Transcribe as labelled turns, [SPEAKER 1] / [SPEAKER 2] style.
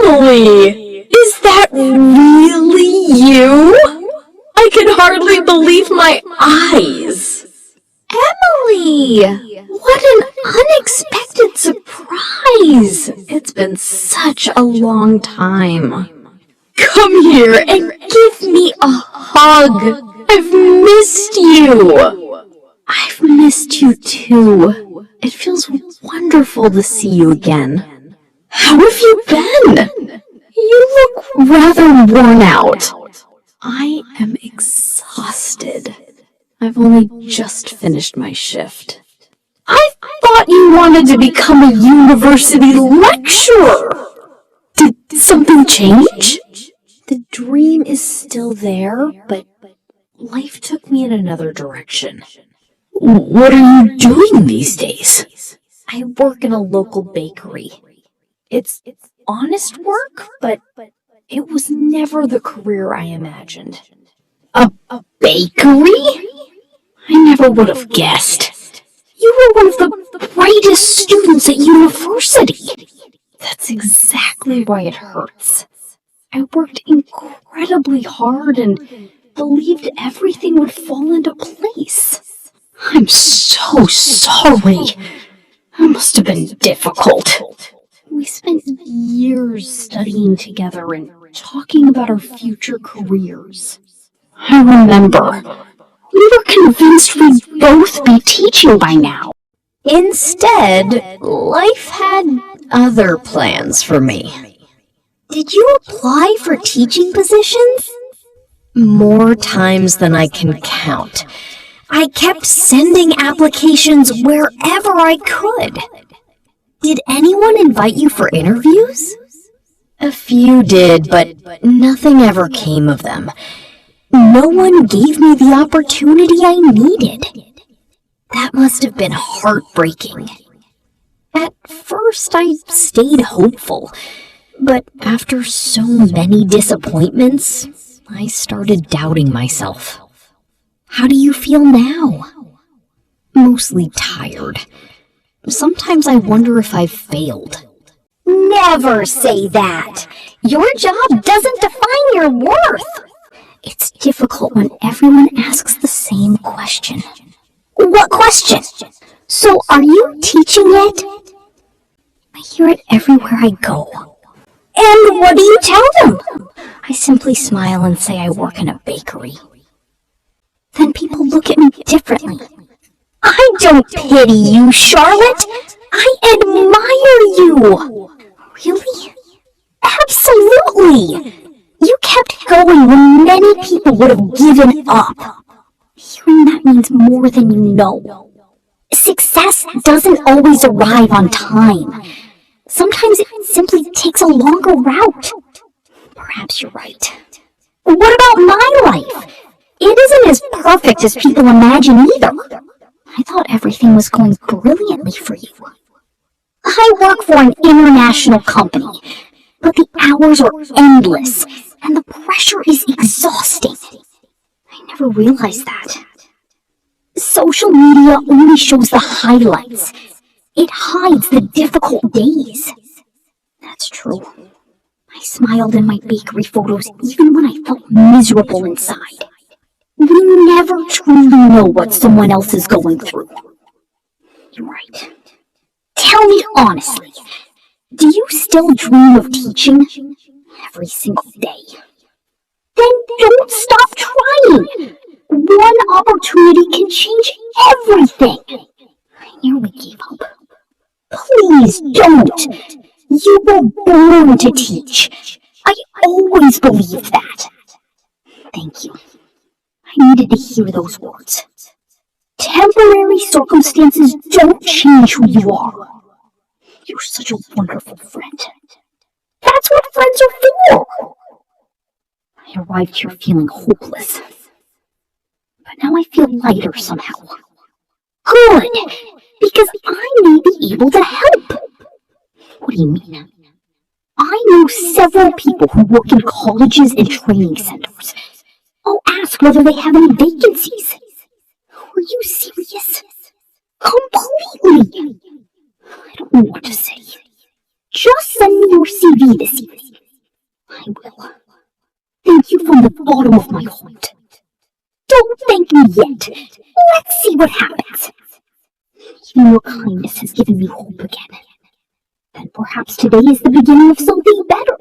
[SPEAKER 1] Emily! Is that really you? I can hardly believe my eyes.
[SPEAKER 2] Emily! What an unexpected surprise! It's been such a long time.
[SPEAKER 1] Come here and give me a hug. I've missed you.
[SPEAKER 2] I've missed you too. It feels wonderful to see you again.
[SPEAKER 1] How have you been? You look rather worn out.
[SPEAKER 2] I am exhausted. I've only just finished my shift.
[SPEAKER 1] I thought you wanted to become a university lecturer. Did something change?
[SPEAKER 2] The dream is still there, but life took me in another direction.
[SPEAKER 1] What are you doing these days?
[SPEAKER 2] I work in a local bakery. It's honest work, but it was never the career I imagined.
[SPEAKER 1] A bakery? I never would have guessed. You were one of the brightest students at university.
[SPEAKER 2] That's exactly why it hurts. I worked incredibly hard and believed everything would fall into place.
[SPEAKER 1] I'm so sorry. That must have been difficult.
[SPEAKER 2] We spent years studying together and talking about our future careers.
[SPEAKER 1] I remember. We were convinced we'd both be teaching by now.
[SPEAKER 2] Instead, life had other plans for me. Did you apply for teaching positions? More times than I can count. I kept sending applications wherever I could. Did anyone invite you for interviews? A few did, but nothing ever came of them. No one gave me the opportunity I needed. That must have been heartbreaking. At first, I stayed hopeful, but after so many disappointments, I started doubting myself. How do you feel now? Mostly tired. Sometimes I wonder if I've failed.
[SPEAKER 3] Never say that. Your job doesn't define your worth.
[SPEAKER 2] It's difficult when everyone asks the same question.
[SPEAKER 3] What question? So are you teaching yet?
[SPEAKER 2] I hear it everywhere I go.
[SPEAKER 3] And what do you tell them?
[SPEAKER 2] I simply smile and say I work in a bakery. Then people look at me differently.
[SPEAKER 3] I don't pity you, Charlotte. I admire you.
[SPEAKER 2] Really?
[SPEAKER 3] Absolutely. You kept going when many people would have given up.
[SPEAKER 2] Hearing that means more than you know.
[SPEAKER 3] Success doesn't always arrive on time.
[SPEAKER 2] Sometimes it simply takes a longer route. Perhaps you're right.
[SPEAKER 3] What about my life? It isn't as perfect as people imagine either.
[SPEAKER 2] I thought everything was going brilliantly for you.
[SPEAKER 3] I work for an international company, but the hours are endless, and the pressure is exhausting.
[SPEAKER 2] I never realized that.
[SPEAKER 3] Social media only shows the highlights. It hides the difficult days.
[SPEAKER 2] That's true. I smiled in my bakery photos even when I felt miserable inside.
[SPEAKER 3] We never truly know what someone else is going through.
[SPEAKER 2] You're right.
[SPEAKER 3] Tell me honestly, do you still dream of teaching?
[SPEAKER 2] Every single day.
[SPEAKER 3] Then don't stop trying. One opportunity can change everything.
[SPEAKER 2] I nearly gave up.
[SPEAKER 3] Please don't. You were born to teach. I always believed that.
[SPEAKER 2] Thank you. I needed to hear those words.
[SPEAKER 3] Temporary circumstances don't change who you are.
[SPEAKER 2] You're such a wonderful friend.
[SPEAKER 3] That's what friends are for.
[SPEAKER 2] I arrived here feeling hopeless. But now I feel lighter somehow.
[SPEAKER 3] Good, because I may be able to help.
[SPEAKER 2] What do you mean?
[SPEAKER 3] I know several people who work in colleges and training centers. I'll ask whether they have any vacancies.
[SPEAKER 2] Are you serious?
[SPEAKER 3] Completely.
[SPEAKER 2] I don't know what to say.
[SPEAKER 3] Just send me your CV this evening. I will. Thank you from the bottom of my heart. Don't thank me yet. Let's see what happens. Even your kindness has given me hope again. Then perhaps today is the beginning of something better.